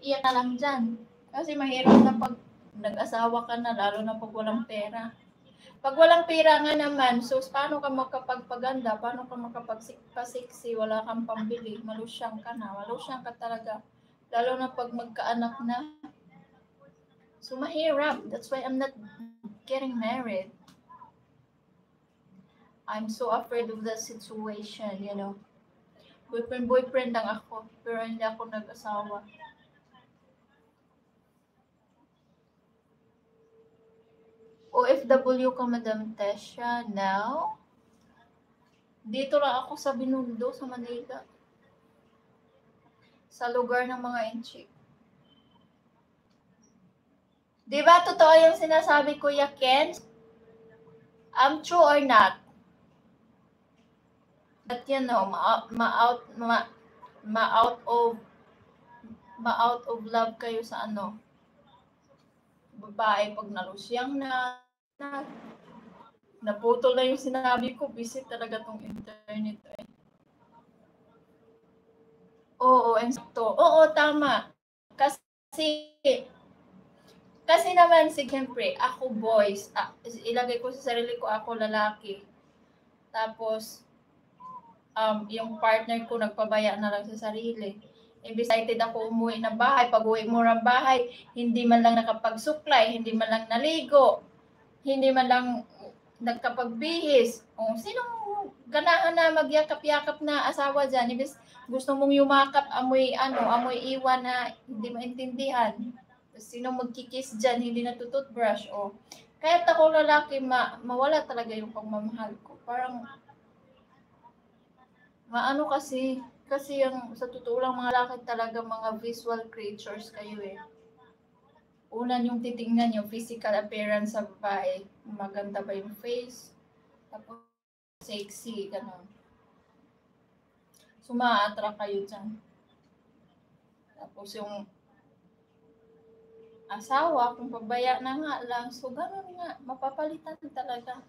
iyak na lang dyan. Kasi mahirap na pag nag-asawa ka na, lalo na pag walang pera. Pag walang pera nga naman, so paano ka makapagpaganda? Paano ka makapagpasiksi? Wala kang pambili. Malusyang ka na. Malusyang ka talaga. Lalo na pag magkaanak na. So mahirap. That's why I'm not getting married. I'm so afraid of that situation, you know. Boyfriend lang ako, pero hindi ako nag-asawa. OFW ka, Madam Tesha, now? Dito lang ako sa Binundo, sa Manila. Sa lugar ng mga inchik. Di ba totoo yung sinasabi ko, Kuya Ken? True or not? But you know, ma-out of love kayo sa ano, babae pag nalusyang na, naputol na yung sinabi ko, busy talaga tong internet eh. Oo, ensakto. Oo, tama. Kasi naman, siyempre, ako boys, ilagay ko sa sarili ko, ako lalaki. Tapos, yung partner ko nagpabaya na lang sa sarili. Excited ako umuwi ng bahay. Pag uwi mo ng bahay, hindi man lang nakapagsuklay, hindi man lang naligo, hindi man lang nagkapagbihis. O, sinong ganahan na magyakap-yakap na asawa dyan? Ibig gusto mong yumakap, amoy iwan na hindi maintindihan. Sino magkikis dyan, hindi natututbrush. O, kahit ako lalaki, mawala talaga yung pagmamahal ko. Parang, maano kasi yung sa totoo lang mga lalaki talaga mga visual creatures kayo eh. Una yung titingnan yung physical appearance sa babae. Maganda ba yung face? Tapos sexy, gano'n. So, ma-attract kayo dyan. Tapos yung asawa, kung pabaya na nga lang, so gano'n nga, mapapalitan talaga.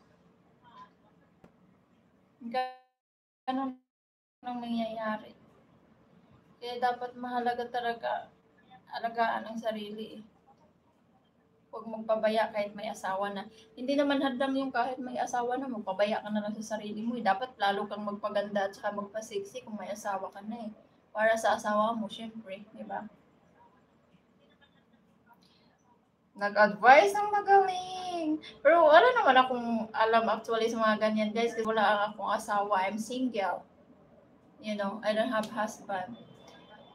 Gano'n ang nangyayari. Kaya dapat mahalaga talaga alagaan ang sarili. Huwag magpabaya kahit may asawa na. Hindi naman hadlang yung kahit may asawa na, magpabaya ka na lang sa sarili mo. Dapat lalo kang magpaganda at saka magpasiksi kung may asawa ka na eh. Para sa asawa mo, syempre, di ba? Nag-advise ng magaling. Pero wala naman akong alam actually sa mga ganyan guys. Kasi wala akong asawa. I'm single. You know, I don't have husband.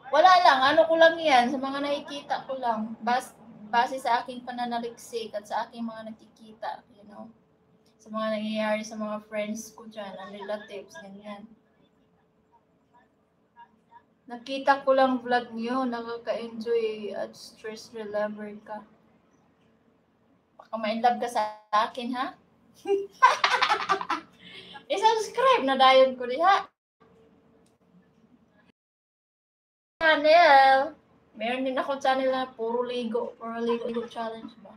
Wala lang, ano ko lang yan, sa mga nakikita ko lang, base sa aking pananaliksik at sa aking mga nakikita, you know, sa mga nangyayari sa mga friends ko dyan, ang relatives, ganyan. Nakita ko lang vlog niyo, nakaka-enjoy at stress reliever ka. Baka ma-inlove ka sa akin, ha? I-subscribe na dayon ko diha. Channel. Meron din ako channel na puro ligo challenge ba.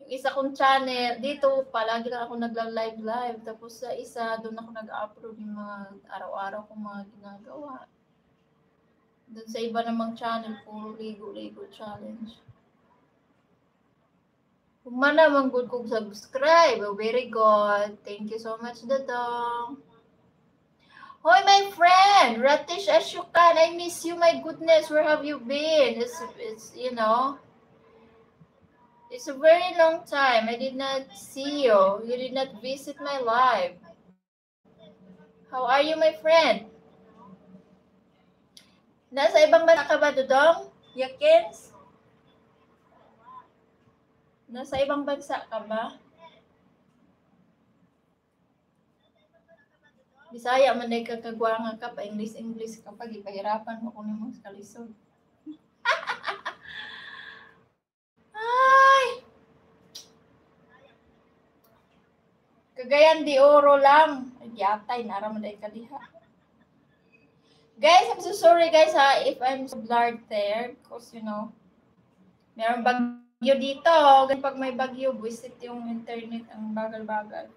Yung isa kong channel, dito palagi lang ako nagla-live. Tapos sa isa, doon ako nag-upload yung mga araw-araw kong mga ginagawa. Doon sa iba namang channel, puro ligo challenge. Kung man naman good kong subscribe, very good. Thank you so much, Dadong. Hoy, my friend, Ratish Ashukan, I miss you, my goodness, where have you been? It's you know, it's a very long time. I did not see you. You did not visit my life. How are you, my friend? Nasa ibang bansa ka ba, Dudong? Yakins? Nasa ibang bansa ka ba? Bisaya man day kagwanga ka pa English ka pa gipahirapan mo kuno mo sa kalisod. Ay. Cagayan de Oro lang. Yatay nara man day kadiha. Guys, I'm so sorry guys ha if I'm so blurred there because you know meron bagyo dito. Pag may bagyo, visit yung internet ang bagal-bagal.